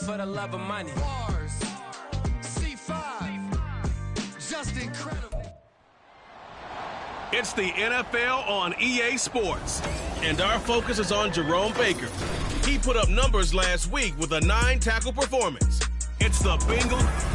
For the love of money. Bars, C5, just incredible. It's the NFL on EA Sports, and our focus is on Jerome Baker. He put up numbers last week with a 9-tackle performance. It's the Bengals.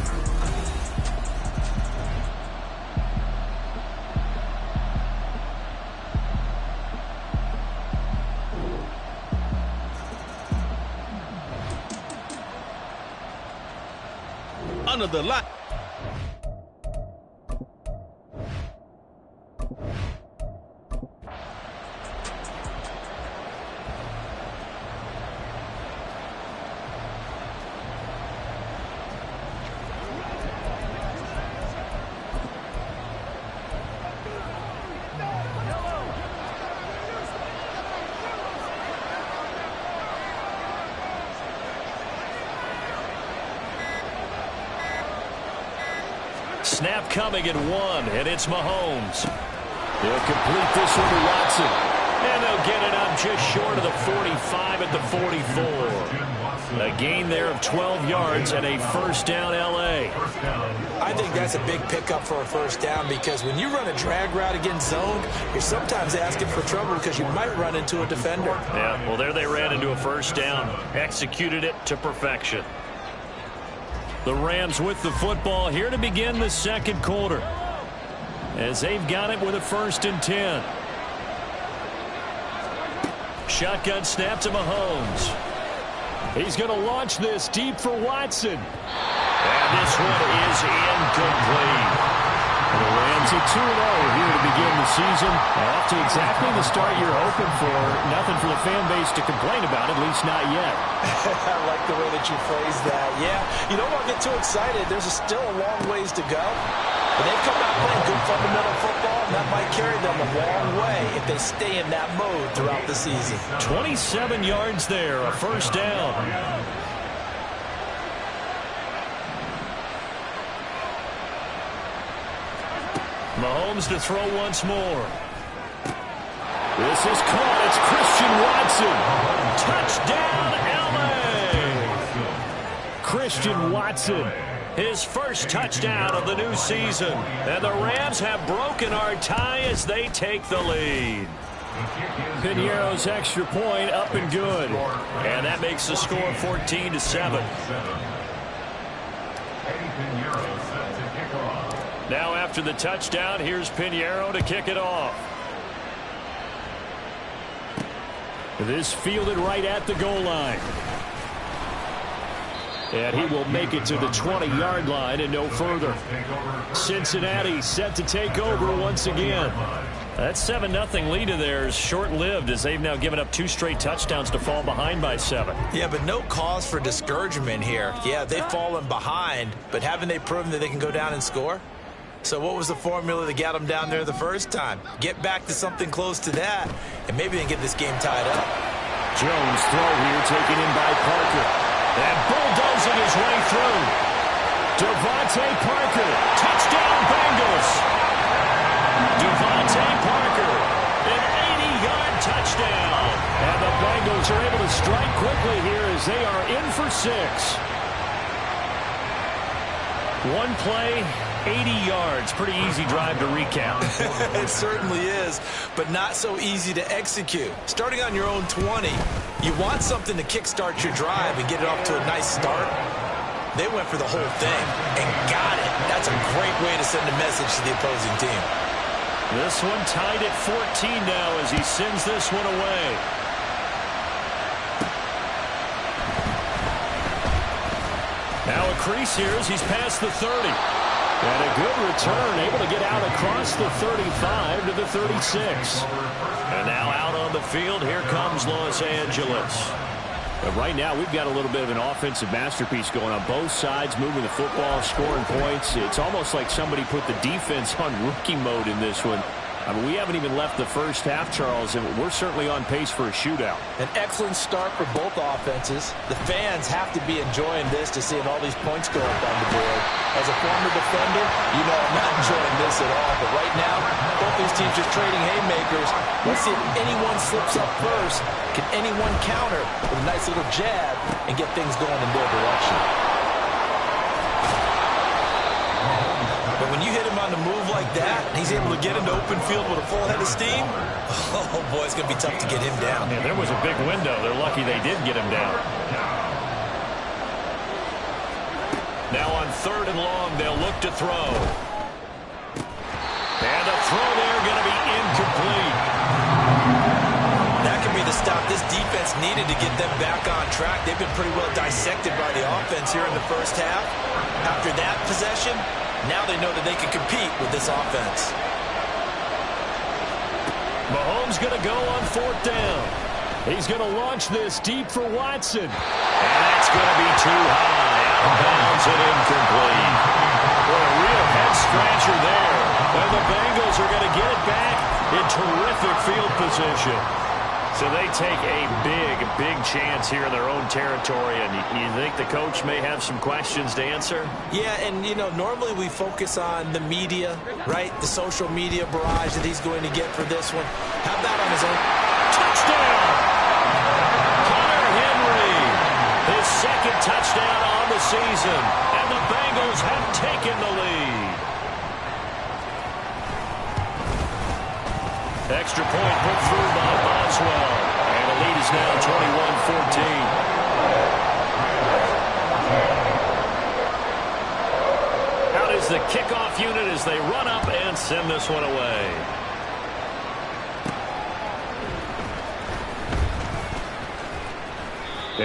Under the light. Snap coming at 1, and it's Mahomes. They'll complete this one to Watson. And they'll get it up just short of the 45 at the 44. A gain there of 12 yards and a first down, L.A. I think that's a big pickup for a first down because when you run a drag route against zone, you're sometimes asking for trouble because you might run into a defender. Yeah, well, there they ran into a first down. Executed it to perfection. The Rams with the football here to begin the second quarter, as they've got it with a 1st and 10. Shotgun snap to Mahomes. He's going to launch this deep for Watson. And this one is incomplete. The Rams are 2-0 here to begin the season. Off to exactly the start you're hoping for. Nothing for the fan base to complain about, at least not yet. I like the way that you phrased that. Yeah, you don't want to get too excited. There's still a long ways to go. But they've come out playing good fundamental football, and that might carry them a long way if they stay in that mode throughout the season. 27 yards there, a first down. Mahomes to throw once more. This is caught. It's Christian Watson. Touchdown, L.A. Christian Watson. His first touchdown of the new season. And the Rams have broken our tie as they take the lead. Piñeiro's extra point up and good. And that makes the score 14-7. Now after the touchdown, here's Piñeiro to kick it off. This fielded right at the goal line. And he will make it to the 20-yard line and no further. Cincinnati set to take over once again. That 7-0 lead of theirs short-lived as they've now given up 2 straight touchdowns to fall behind by 7. Yeah, but no cause for discouragement here. Yeah, they've fallen behind, but haven't they proven that they can go down and score? So what was the formula that got them down there the first time? Get back to something close to that, and maybe they can get this game tied up. Jones throw here taken in by Parker. And bulldozing his way through. Devontae Parker. Touchdown Bengals. Devontae Parker. An 80-yard touchdown. And the Bengals are able to strike quickly here as they are in for 6. One play, 80 yards. Pretty easy drive to recount. It certainly is, but not so easy to execute. Starting on your own 20, you want something to kickstart your drive and get it off to a nice start. They went for the whole thing and got it. That's a great way to send a message to the opposing team. This one tied at 14 now as he sends this one away. Now a crease here as he's past the 30. And a good return, able to get out across the 35 to the 36. And now out on the field, here comes Los Angeles. But right now, we've got a little bit of an offensive masterpiece going on both sides, moving the football, scoring points. It's almost like somebody put the defense on rookie mode in this one. I mean, we haven't even left the first half, Charles, and we're certainly on pace for a shootout. An excellent start for both offenses. The fans have to be enjoying this to seeing all these points go up on the board. As a former defender, you know I'm not enjoying this at all. But right now, both these teams just trading haymakers. Let's see if anyone slips up first. Can anyone counter with a nice little jab and get things going in their direction? But when you hit him on the move like that, he's able to get into open field with a full head of steam, oh, boy, it's going to be tough to get him down. Yeah, there was a big window. They're lucky they did get him down. Now on 3rd and long, they'll look to throw. And a throw there going to be incomplete. That could be the stop this defense needed to get them back on track. They've been pretty well dissected by the offense here in the first half. After that possession, now they know that they can compete with this offense. Mahomes going to go on 4th down. He's going to launch this deep for Watson. And that's going to be too high. Out of bounds and incomplete. What a real head-scratcher there. And the Bengals are going to get it back in terrific field position. So they take a big chance here in their own territory. And you think the coach may have some questions to answer? Yeah, and, you know, normally we focus on the media, right? The social media barrage that he's going to get for this one. How about on his own? Touchdown! Hunter Henry, his 2nd touchdown on the season. And the Bengals have taken the lead. Extra point put through by Boswell. And the lead is now 21-14. Out is the kickoff unit as they run up and send this one away.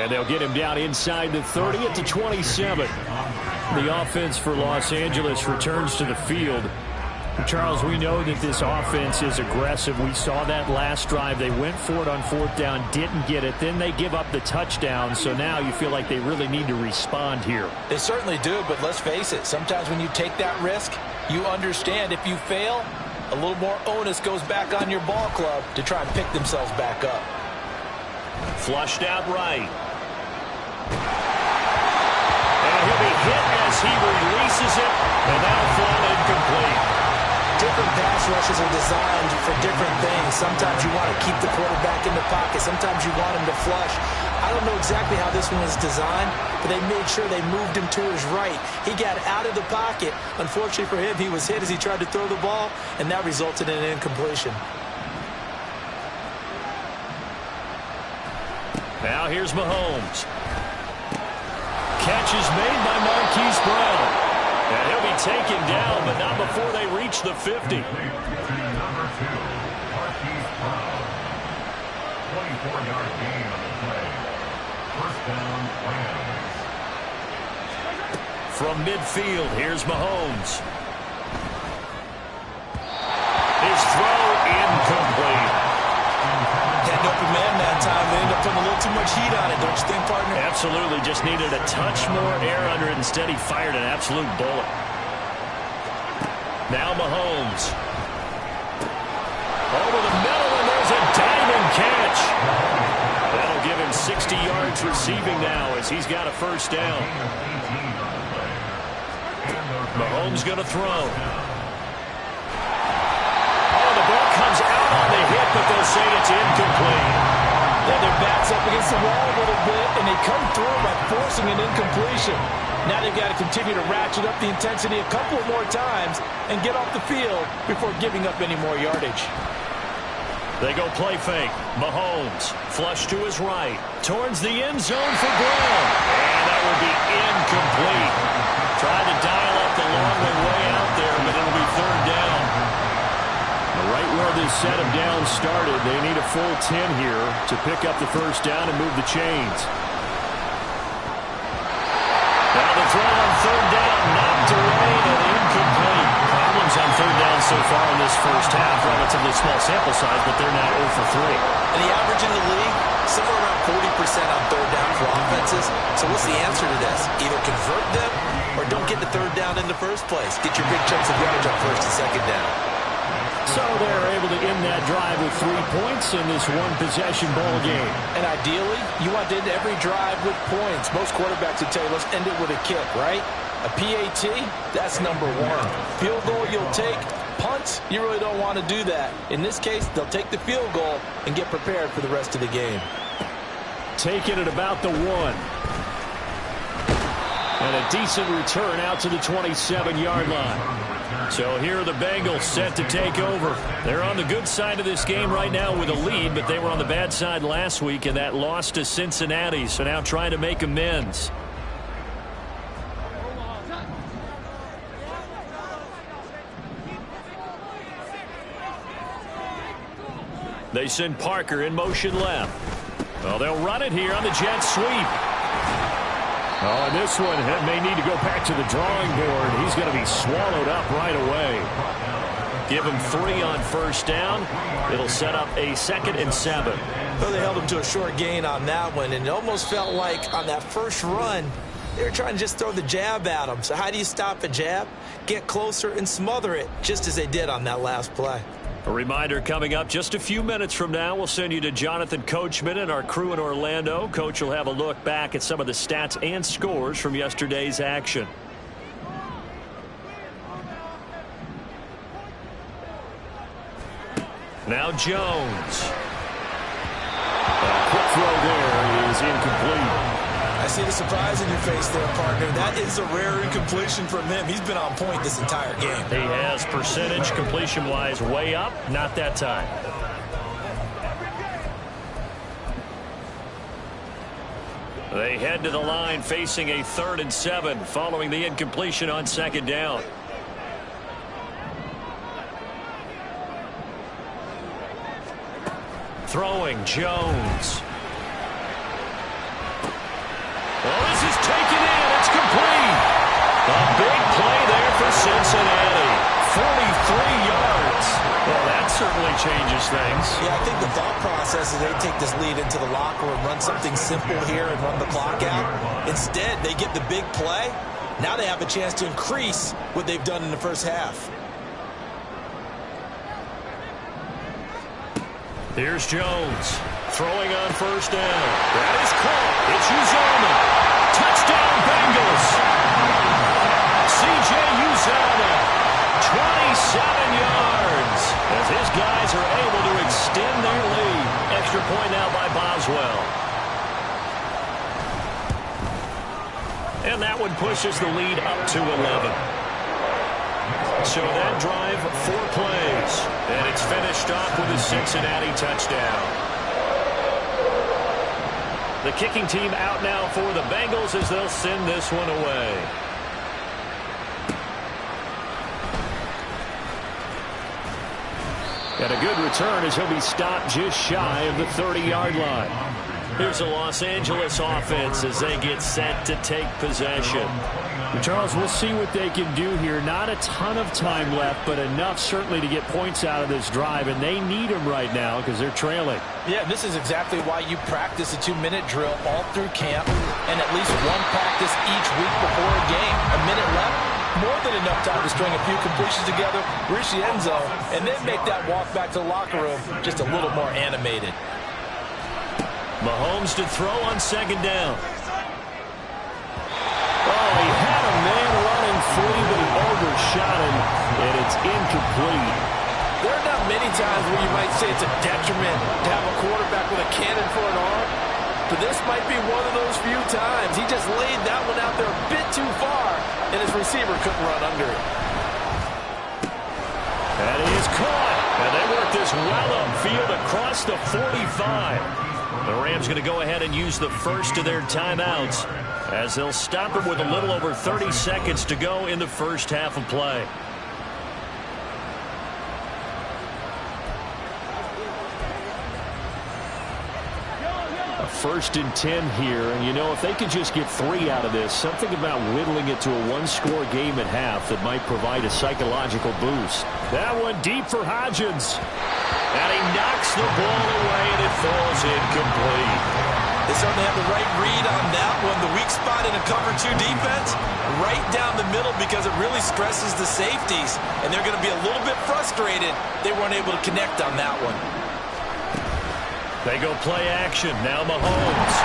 And they'll get him down inside the 30 at the 27. The offense for Los Angeles returns to the field. Charles, we know that this offense is aggressive. We saw that last drive. They went for it on 4th down, didn't get it. Then they give up the touchdown. So now you feel like they really need to respond here. They certainly do, but let's face it. Sometimes when you take that risk, you understand if you fail, a little more onus goes back on your ball club to try and pick themselves back up. Flushed out right. And he'll be hit as he releases it. And that'll fall incomplete. Different pass rushes are designed for different things. Sometimes you want to keep the quarterback in the pocket. Sometimes you want him to flush. I don't know exactly how this one was designed, but they made sure they moved him to his right. He got out of the pocket. Unfortunately for him, he was hit as he tried to throw the ball, and that resulted in an incompletion. Now here's Mahomes. Catch is made by Marquise Brown. And he'll be taken down, but not before they reach the 50. Number 2, Marquise Brown. 24-yard gain on the play. 1st down, Rams. From midfield, here's Mahomes. His throw incomplete. Had an open man that time. They ended up putting a little too much heat on it, don't you think, partner? Absolutely. Just needed a touch more air under it. Instead, he fired an absolute bullet. Now Mahomes. Over the middle, and there's a diving catch. That'll give him 60 yards receiving now as he's got a 1st down. Mahomes going to throw. The ball comes out on the hit, but they'll say it's incomplete. Yeah, their back's up against the wall a little bit, and they come through by forcing an incompletion. Now they've got to continue to ratchet up the intensity a couple of more times and get off the field before giving up any more yardage. They go play fake. Mahomes, flush to his right, towards the end zone for Brown. And that will be incomplete. Tried to dial up the long way out there, but it'll be 3rd down. Right where this set of downs started, they need a full 10 here to pick up the 1st down and move the chains. Now the throw on 3rd down, knocked away and incomplete. Problems on 3rd down so far in this first half, relatively small sample size, but they're now 0 for 3. And the average in the league, somewhere around 40% on 3rd down for offenses. So what's the answer to this? Either convert them or don't get the 3rd down in the first place. Get your big chunks of yardage on 1st and 2nd down. So they're able to end that drive with 3 points in this one-possession ball game. And ideally, you want to end every drive with points. Most quarterbacks would tell you, let's end it with a kick, right? A PAT, that's number one. Field goal you'll take. Punts, you really don't want to do that. In this case, they'll take the field goal and get prepared for the rest of the game. Taking it about the 1. And a decent return out to the 27-yard line. So here are the Bengals set to take over. They're on the good side of this game right now with a lead, but they were on the bad side last week in that loss to Cincinnati, so now trying to make amends. They send Parker in motion left. Well, they'll run it here on the jet sweep. Oh, and this one may need to go back to the drawing board. He's going to be swallowed up right away. Give him 3 on first down. It'll set up a 2nd and 7. Well, they held him to a short gain on that one, and it almost felt like on that first run, they were trying to just throw the jab at him. So how do you stop a jab? Get closer and smother it, just as they did on that last play. A reminder coming up just a few minutes from now. We'll send you to Jonathan Coachman and our crew in Orlando. Coach will have a look back at some of the stats and scores from yesterday's action. Now Jones. A quick throw there is incomplete. I see the surprise in your face there, partner. That is a rare incompletion from him. He's been on point this entire game. He has percentage completion-wise way up. Not that time. They head to the line facing a 3rd and 7 following the incompletion on 2nd down. Throwing Jones. Well, this is taken in. It's complete. A big play there for Cincinnati. 43 yards. Well, that certainly changes things. Yeah, I think the thought process is they take this lead into the locker room, run something simple here and run the clock out. Instead, they get the big play. Now they have a chance to increase what they've done in the first half. Here's Jones throwing on first down. That is caught. It's Uzomah. Touchdown Bengals. C.J. Uzomah, 27 yards. As his guys are able to extend their lead. Extra point now by Boswell. And that one pushes the lead up to 11. So that drive, 4 plays. And it's finished off with a Cincinnati touchdown. The kicking team out now for the Bengals as they'll send this one away. And a good return as he'll be stopped just shy of the 30-yard line. Here's the Los Angeles offense as they get set to take possession. Charles, we'll see what they can do here. Not a ton of time left, but enough certainly to get points out of this drive, and they need them right now because they're trailing. Yeah, this is exactly why you practice a 2-minute drill all through camp and at least one practice each week before a game. A minute left, more than enough time to string a few completions together, reach the end zone, and then make that walk back to the locker room just a little more animated. Mahomes to throw on 2nd down. Oh, he had a man running free, but he overshot him, and it's incomplete. There are not many times where you might say it's a detriment to have a quarterback with a cannon for an arm, but this might be one of those few times. He just laid that one out there a bit too far, and his receiver couldn't run under it. And he is caught, and they work this well upfield across the 45. The Rams going to go ahead and use the first of their timeouts as they'll stop it with a little over 30 seconds to go in the first half of play. A 1st and 10 here, and you know, if they could just get 3 out of this, something about whittling it to a 1-score game at half that might provide a psychological boost. That one deep for Hodgins. And he knocks the ball away, and it falls incomplete. They certainly have the right read on that one. The weak spot in a cover 2 defense, right down the middle because it really stresses the safeties. And they're going to be a little bit frustrated they weren't able to connect on that one. They go play action. Now Mahomes.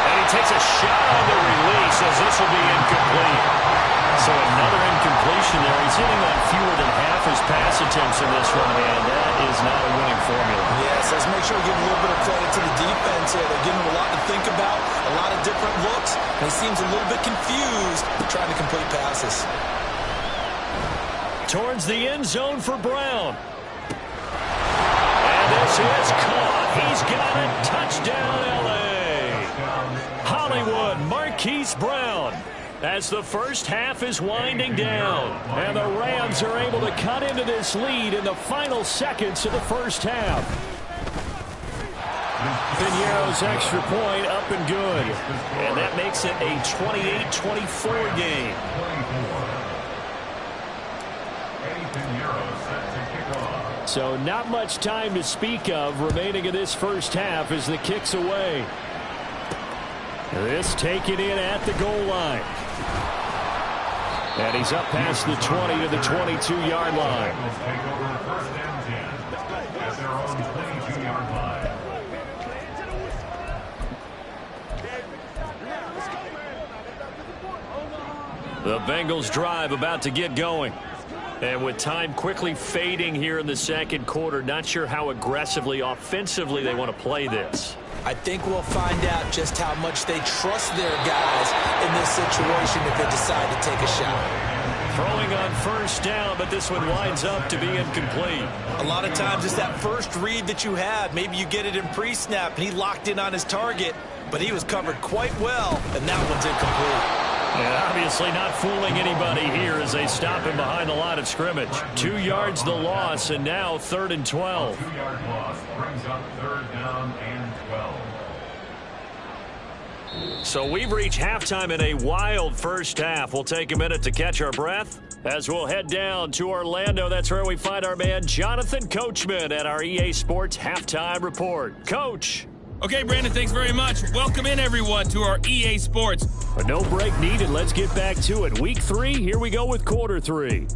And he takes a shot on the release as this will be incomplete. So another incompletion there. He's hitting on fewer than half his pass attempts in this one, and that is not a winning formula. Yes, let's make sure we give a little bit of credit to the defense here. They're giving him a lot to think about, a lot of different looks, and he seems a little bit confused trying to complete passes. Towards the end zone for Brown. And this is caught. He's got it. Touchdown, L.A. Hollywood, Marquise Brown. As the first half is winding down, and the Rams are able to cut into this lead in the final seconds of the first half. Piñeiro's extra point up and good, and that makes it a 28-24 game. So not much time to speak of remaining in this first half as the kick's away. This taken in at the goal line. And he's up past the 20 to the 22-yard line. The Bengals drive about to get going. And with time quickly fading here in the second quarter, not sure how aggressively, offensively they want to play this. I think we'll find out just how much they trust their guys in this situation if they decide to take a shot. Throwing on first down, but this one winds up to be incomplete. A lot of times it's that first read that you have. Maybe you get it in pre-snap, and he locked in on his target, but he was covered quite well, and that one's incomplete. And obviously not fooling anybody here as they stop him behind the line of scrimmage. 2 yards the loss, and now 3rd and 12. 2-yard loss brings up 3rd down and 12. So we've reached halftime in a wild first half. We'll take a minute to catch our breath as we'll head down to Orlando. That's where we find our man Jonathan Coachman at our EA Sports Halftime Report. Coach. Okay, Brandon, thanks very much. Welcome in, everyone, to our EA Sports. But no break needed. Let's get back to it. Week 3, here we go with quarter 3.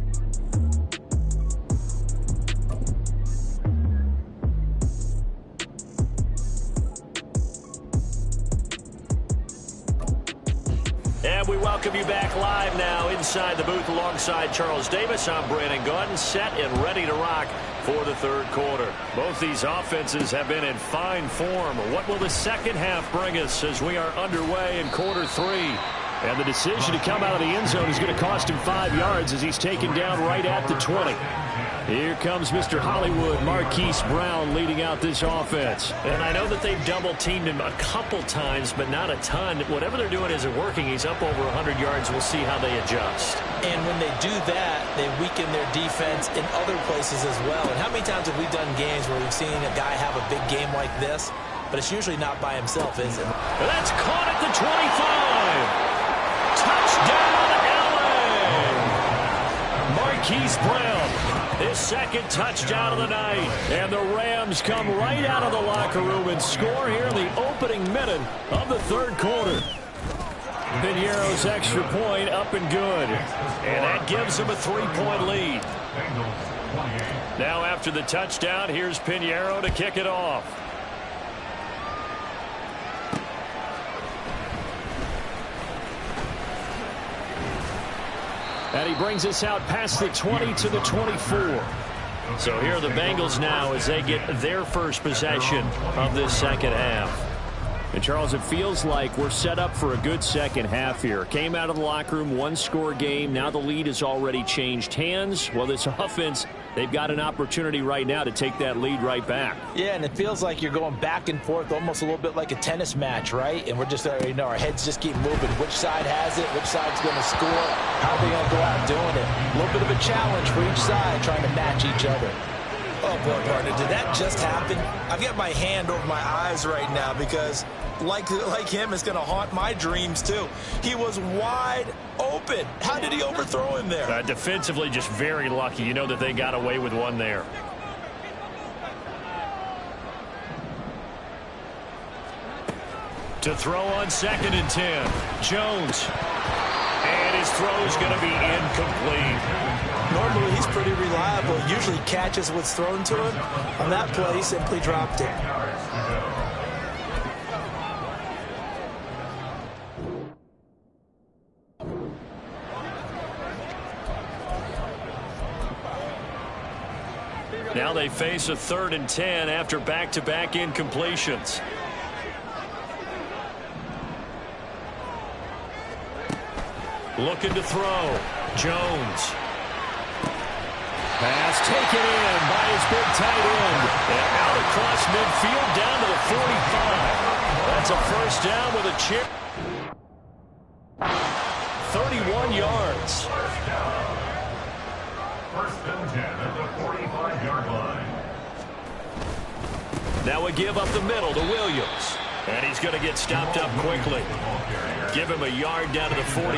And we welcome you back live now inside the booth alongside Charles Davis. I'm Brandon Gaudin, set and ready to rock for the third quarter. Both these offenses have been in fine form. What will the second half bring us as we are underway in quarter 3? And the decision to come out of the end zone is going to cost him 5 yards as he's taken down right at the 20. Here comes Mr. Hollywood, Marquise Brown, leading out this offense. And I know that they've double-teamed him a couple times, but not a ton. Whatever they're doing isn't working. He's up over 100 yards. We'll see how they adjust. And when they do that, they weaken their defense in other places as well. And how many times have we done games where we've seen a guy have a big game like this? But it's usually not by himself, is it? That's caught at the 25. Touchdown, L.A. Marquise Brown. His second touchdown of the night. And the Rams come right out of the locker room and score here in the opening minute of the third quarter. Piñeiro's extra point up and good. And that gives him a 3-point lead. Now after the touchdown, here's Piñeiro to kick it off. And he brings us out past the 20 to the 24. So here are the Bengals now as they get their first possession of this second half. And, Charles, it feels like we're set up for a good second half here. Came out of the locker room, one-score game. Now the lead has already changed hands. Well, this offense, they've got an opportunity right now to take that lead right back. Yeah, and it feels like you're going back and forth almost a little bit like a tennis match, right? And we're just, our heads just keep moving. Which side has it? Which side's going to score? How are they going to go out doing it? A little bit of a challenge for each side trying to match each other. Oh, boy, partner, did that just happen? I've got my hand over my eyes right now because, like him, it's going to haunt my dreams, too. He was wide open. How did he overthrow him there? Defensively, just very lucky. You know that they got away with one there. To throw on 2nd and 10. Jones. And his throw is going to be incomplete. Normally, he's pretty reliable. Usually catches what's thrown to him. On that play, he simply dropped it. Now they face a 3rd and 10 after back-to-back incompletions. Looking to throw. Jones. Pass taken in by his big tight end. And out across midfield down to the 45. That's a first down with a chip. 31 yards. First and 10 at the 45-yard line. Now we give up the middle to Williams. And he's going to get stopped up quickly. Give him a yard down to the 43.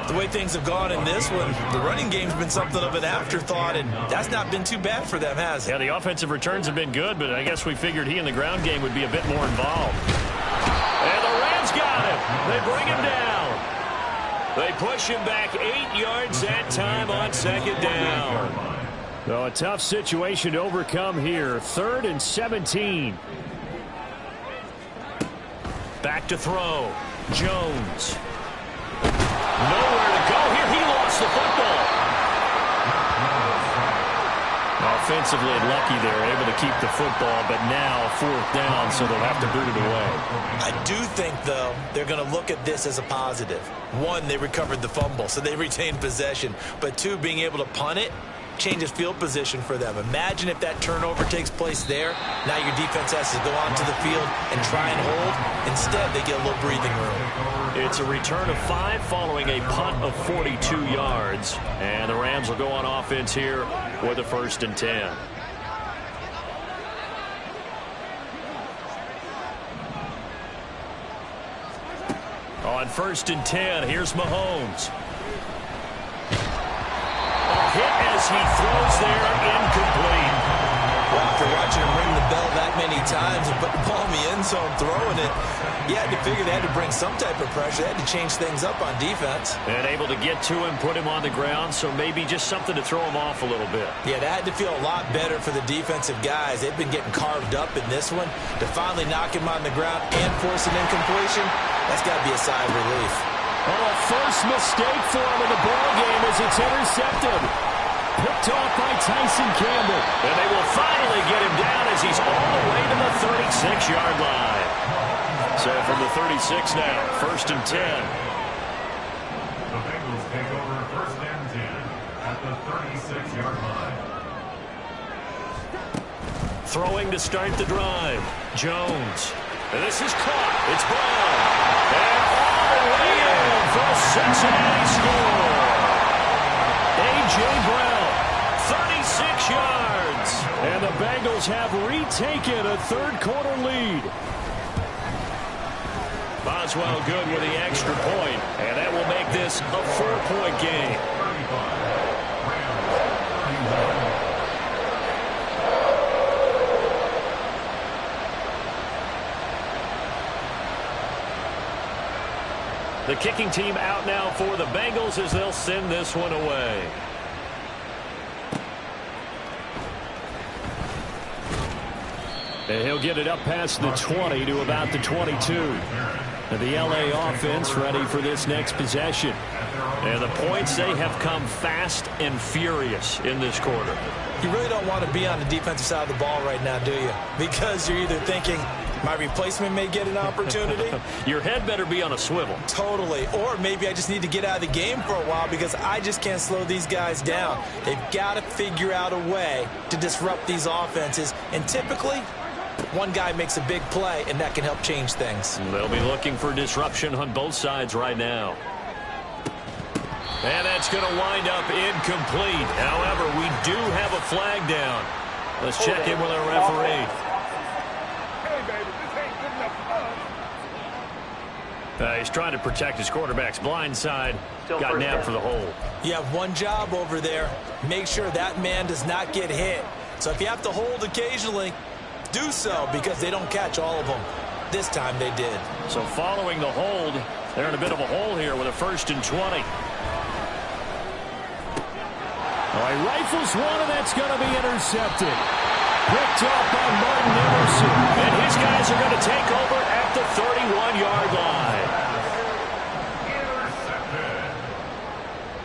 The way things have gone in this one, the running game's been something of an afterthought, and that's not been too bad for them, has it? Yeah, the offensive returns have been good, but I guess we figured he in the ground game would be a bit more involved. And the Rams got him. They bring him down. They push him back 8 yards that time on 2nd down. So a tough situation to overcome here. 3rd and 17. Back to throw. Jones. Nowhere to go here. He lost the football. Offensively lucky they're able to keep the football, but now 4th down, so they'll have to boot it away. I do think, though, they're going to look at this as a positive. 1, they recovered the fumble, so they retained possession. But 2, being able to punt it changes field position for them. Imagine if that turnover takes place there. Now your defense has to go onto the field and try and hold. Instead, they get a little breathing room. It's a return of 5 following a punt of 42 yards. And the Rams will go on offense here with a 1st and 10. On 1st and 10, here's Mahomes. Hit as he throws there, incomplete. Well, after watching him ring the bell that many times and put the ball in the end zone throwing it, you had to figure they had to bring some type of pressure. They had to change things up on defense. And able to get to him, put him on the ground, so maybe just something to throw him off a little bit. Yeah, that had to feel a lot better for the defensive guys. They've been getting carved up in this one. To finally knock him on the ground and force an incompletion, that's got to be a sigh of relief. Oh, a first mistake for him in the ballgame as it's intercepted. Picked off by Tyson Campbell. And they will finally get him down as he's all the way to the 36-yard line. So from the 36 now, 1st and 10. The Bengals take over 1st and 10 at the 36-yard line. Throwing to start the drive. Jones. And this is caught. It's Brown. And all the way in for a Cincinnati score. A.J. Brown, 36 yards. And the Bengals have retaken a 3rd-quarter lead. Boswell good with the extra point, and that will make this a 4-point game. The kicking team out now for the Bengals as they'll send this one away. And he'll get it up past the 20 to about the 22. And the LA offense ready for this next possession. And the points, they have come fast and furious in this quarter. You really don't want to be on the defensive side of the ball right now, do you? Because you're either thinking, my replacement may get an opportunity. Your head better be on a swivel. Totally. Or maybe I just need to get out of the game for a while because I just can't slow these guys down. They've got to figure out a way to disrupt these offenses. And typically, one guy makes a big play, and that can help change things. They'll be looking for disruption on both sides right now. And that's going to wind up incomplete. However, we do have a flag down. Let's check in with our referee. He's trying to protect his quarterback's blind side. Got nabbed for the hold. You have one job over there. Make sure that man does not get hit. So if you have to hold occasionally, do so because they don't catch all of them. this time they did. So following the hold, they're in a bit of a hole here with a 1st and 20. All right, rifles one, and that's going to be intercepted. Picked up by Martin Emerson. And his guys are going to take over at the 31-yard line. Intercepted.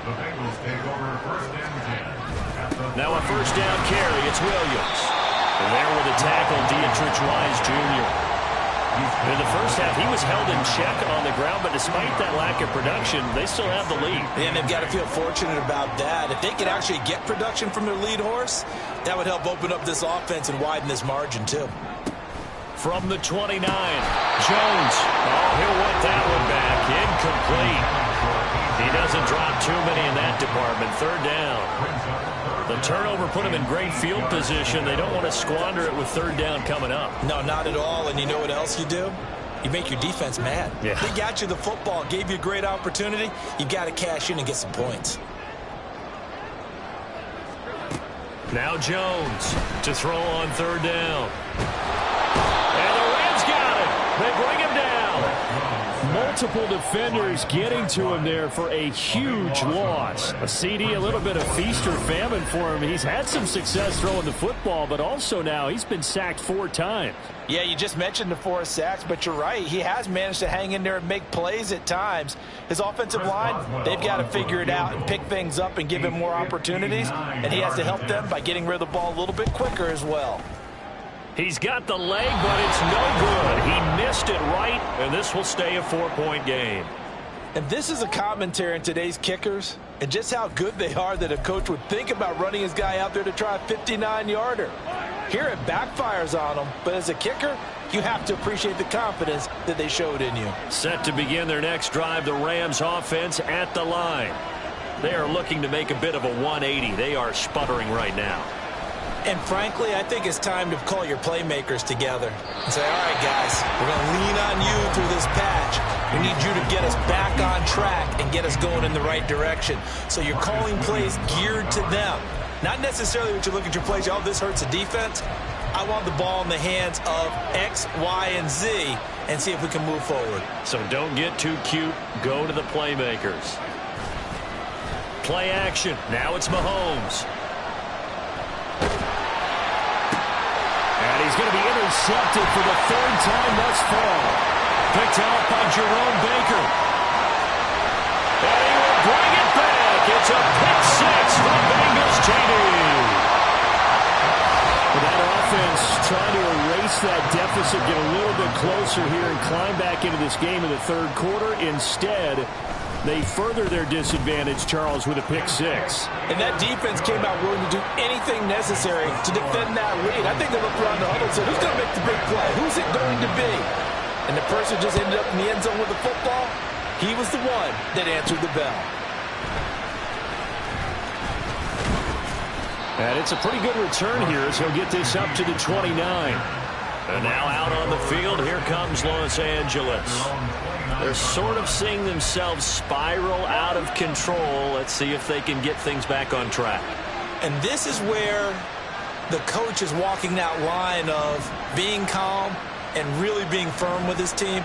The Bengals take over 1st and 10. Now a 1st down carry. It's Williams. And there with the tackle, Dietrich Wise Jr. In the first half, he was held in check on the ground, but despite that lack of production, they still have the lead. And they've got to feel fortunate about that. If they could actually get production from their lead horse, that would help open up this offense and widen this margin, too. From the 29, Jones. Oh, he'll want that one back. Incomplete. He doesn't drop too many in that department. 3rd down. The turnover put him in great field position. They don't want to squander it with 3rd down coming up. No, not at all. And you know what else you do? You make your defense mad. Yeah. They got you the football, gave you a great opportunity. You've got to cash in and get some points. Now Jones to throw on 3rd down. And the Rams got it. They bring him down. Multiple defenders getting to him there for a huge loss. A CD, a little bit of feast or famine for him. He's had some success throwing the football, but also now he's been sacked 4 times. Yeah, you just mentioned the 4 sacks, but you're right. He has managed to hang in there and make plays at times. His offensive line, they've got to figure it out and pick things up and give him more opportunities, and he has to help them by getting rid of the ball a little bit quicker as well. He's got the leg, but it's no good. He missed it right, and this will stay a 4-point game. And this is a commentary on today's kickers and just how good they are that a coach would think about running his guy out there to try a 59-yarder. Here it backfires on him, but as a kicker, you have to appreciate the confidence that they showed in you. Set to begin their next drive, the Rams offense at the line. They are looking to make a bit of a 180. They are sputtering right now. And frankly, I think it's time to call your playmakers together and say, all right, guys, we're going to lean on you through this patch. We need you to get us back on track and get us going in the right direction. So you're calling plays geared to them. Not necessarily what you look at your plays, oh, this hurts the defense. I want the ball in the hands of X, Y, and Z and see if we can move forward. So don't get too cute. Go to the playmakers. Play action. Now it's Mahomes. And he's going to be intercepted for the 3rd time thus far. Picked off by Jerome Baker. And he will bring it back. It's a pick 6 for Bengals TD. That offense trying to erase that deficit, get a little bit closer here and climb back into this game in the 3rd quarter. Instead, they further their disadvantage, Charles, with a pick 6. And that defense came out willing to do anything necessary to defend that lead. I think they looked around the huddle and said, who's going to make the big play? Who's it going to be? And the person who just ended up in the end zone with the football, he was the one that answered the bell. And it's a pretty good return here as he'll get this up to the 29. And now out on the field, here comes Los Angeles. They're sort of seeing themselves spiral out of control. Let's see if they can get things back on track. And this is where the coach is walking that line of being calm and really being firm with his team.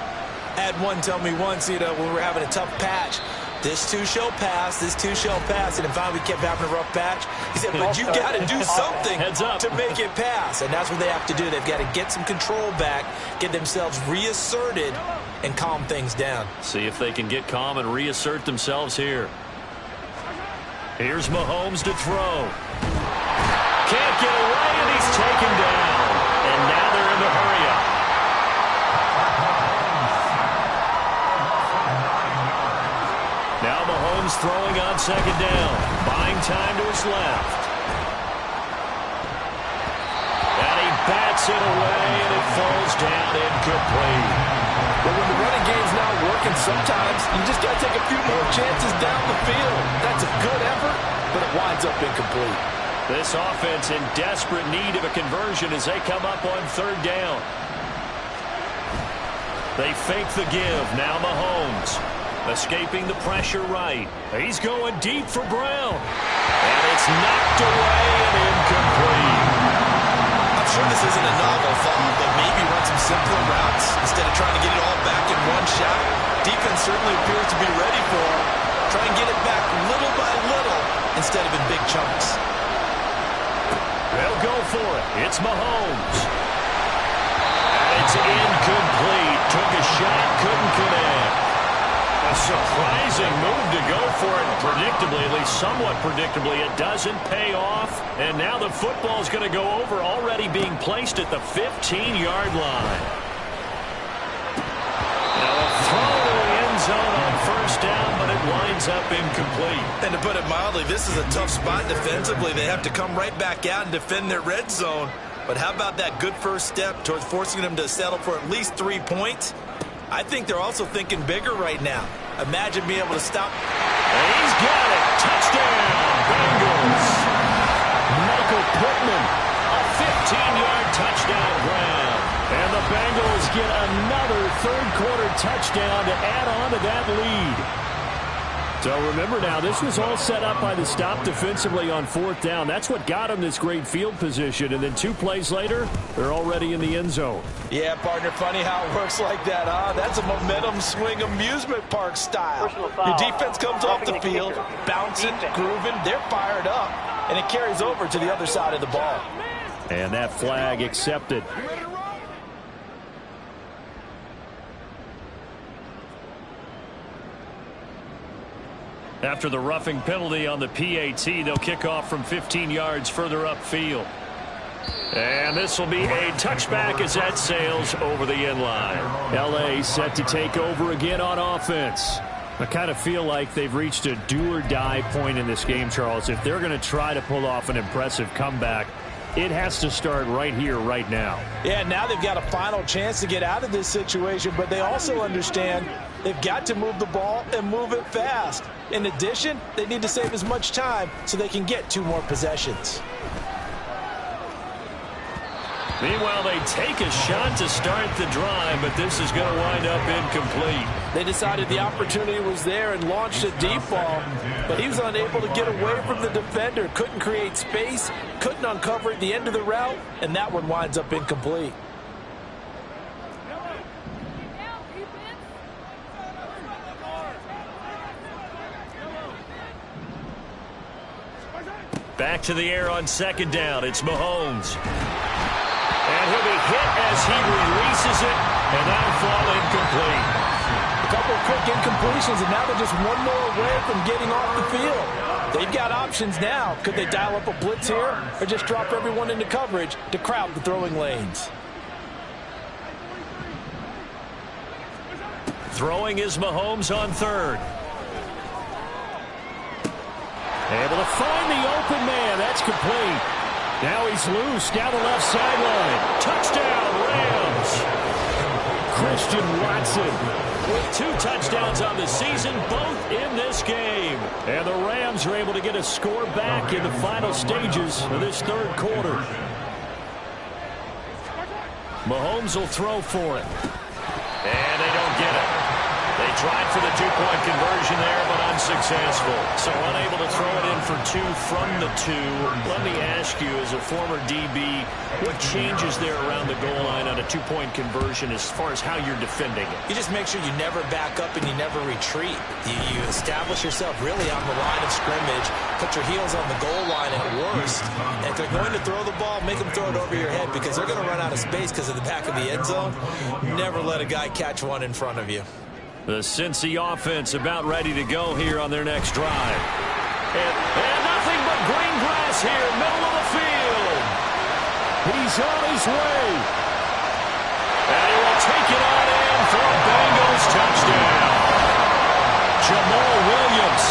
I had one tell me once, when we were having a tough patch, this too shall pass, this too shall pass. And finally we kept having a rough patch. He said, but you got to do something to make it pass. And that's what they have to do. They've got to get some control back, get themselves reasserted, and calm things down. See if they can get calm and reassert themselves here. Here's Mahomes to throw. Can't get away, and he's taken down. And now they're in the hurry-up. Now Mahomes throwing on 2nd down. Buying time to his left. And he bats it away, and it falls down incomplete. But when the running game's not working, sometimes you just got to take a few more chances down the field. That's a good effort, but it winds up incomplete. This offense in desperate need of a conversion as they come up on 3rd down. They fake the give. Now Mahomes escaping the pressure right. He's going deep for Brown. And it's knocked away and incomplete. I'm sure this isn't a novel thought, but maybe run some simpler routes instead of trying to get it all back in one shot. Defense certainly appears to be ready for him. Try and get it back little by little instead of in big chunks. They'll go for it. It's Mahomes. And it's incomplete. Took a shot, couldn't connect. A surprising move to go for it. Predictably, at least somewhat predictably, it doesn't pay off. And now the football's going to go over, already being placed at the 15-yard line. Now a throw to the end zone on first down, but it winds up incomplete. And to put it mildly, this is a tough spot defensively. They have to come right back out and defend their red zone. But how about that good first step towards forcing them to settle for at least 3 points? I think they're also thinking bigger right now. Imagine being able to stop. And he's got it. Touchdown, Bengals. Michael Pittman, a 15-yard touchdown grab. And the Bengals get another third-quarter touchdown to add on to that lead. So remember now, this was all set up by the stop defensively on fourth down. That's what got them this great field position. And then 2 plays later, they're already in the end zone. Yeah, partner, funny how it works like that, huh? That's a momentum swing amusement park style. Your defense comes off the field, bouncing, grooving, they're fired up, and it carries over to the other side of the ball. And that flag accepted. After the roughing penalty on the PAT, they'll kick off from 15 yards further upfield. And this will be a touchback as that sails over the end line. L.A. set to take over again on offense. I kind of feel like they've reached a do-or-die point in this game, Charles. If they're going to try to pull off an impressive comeback, it has to start right here, right now. Yeah, now they've got a final chance to get out of this situation, but they also understand they've got to move the ball and move it fast. In addition, they need to save as much time so they can get 2 more possessions. Meanwhile, they take a shot to start the drive, but this is going to wind up incomplete. They decided the opportunity was there and launched a deep ball, but he was unable to get away from the defender, couldn't create space, couldn't uncover at the end of the route, and that one winds up incomplete. Back to the air on second down. It's Mahomes. And he'll be hit as he releases it, and that'll fall incomplete. A couple of quick incompletions, and now they're just 1 more away from getting off the field. They've got options now. Could they dial up a blitz here or just drop everyone into coverage to crowd the throwing lanes? Throwing is Mahomes on third. Able to find the open man. That's complete. Now he's loose down the left sideline. Touchdown, Rams. Christian Watson with 2 touchdowns on the season, both in this game. And the Rams are able to get a score back in the final stages of this third quarter. Mahomes will throw for it. And they don't get it. They tried for the 2-point conversion there, but unsuccessful. So unable to throw it in for 2 from the 2. Let me ask you, as a former DB, what changes there around the goal line on a 2-point conversion as far as how you're defending it? You just make sure you never back up and you never retreat. You establish yourself really on the line of scrimmage, put your heels on the goal line at worst. And if they're going to throw the ball, make them throw it over your head because they're going to run out of space because of the back of the end zone. Never let a guy catch one in front of you. The Cincy offense about ready to go here on their next drive. And nothing but green grass here, middle of the field. He's on his way. And he will take it on in for a Bengals touchdown. Jamal Williams,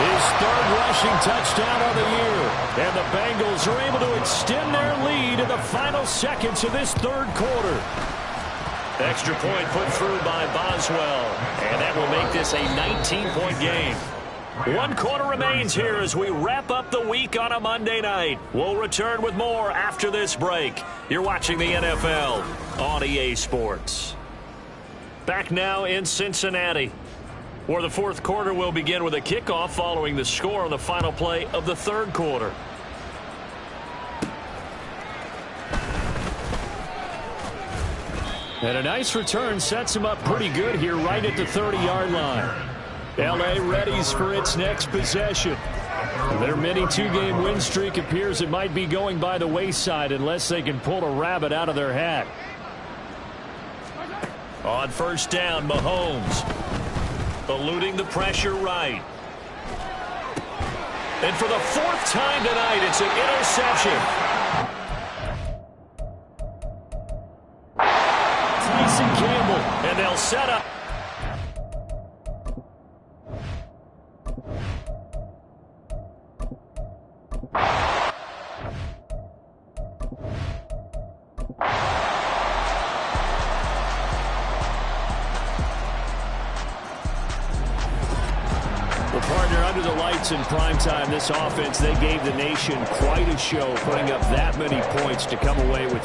his 3rd rushing touchdown of the year. And the Bengals are able to extend their lead in the final seconds of this third quarter. Extra point put through by Boswell. And that will make this a 19-point game. 1 quarter remains here as we wrap up the week on a Monday night. We'll return with more after this break. You're watching the NFL on EA Sports. Back now in Cincinnati, where the 4th quarter will begin with a kickoff following the score on the final play of the 3rd quarter. And a nice return sets him up pretty good here right at the 30-yard line. L.A. readies for its next possession. Their mini two-game win streak appears it might be going by the wayside unless they can pull a rabbit out of their hat. On first down, Mahomes. Eluding the pressure right. And for the fourth time tonight, it's an interception. Tyson Campbell, and they'll set up. Under the lights in primetime, this offense, they gave the nation quite a show, putting up that many points to come away with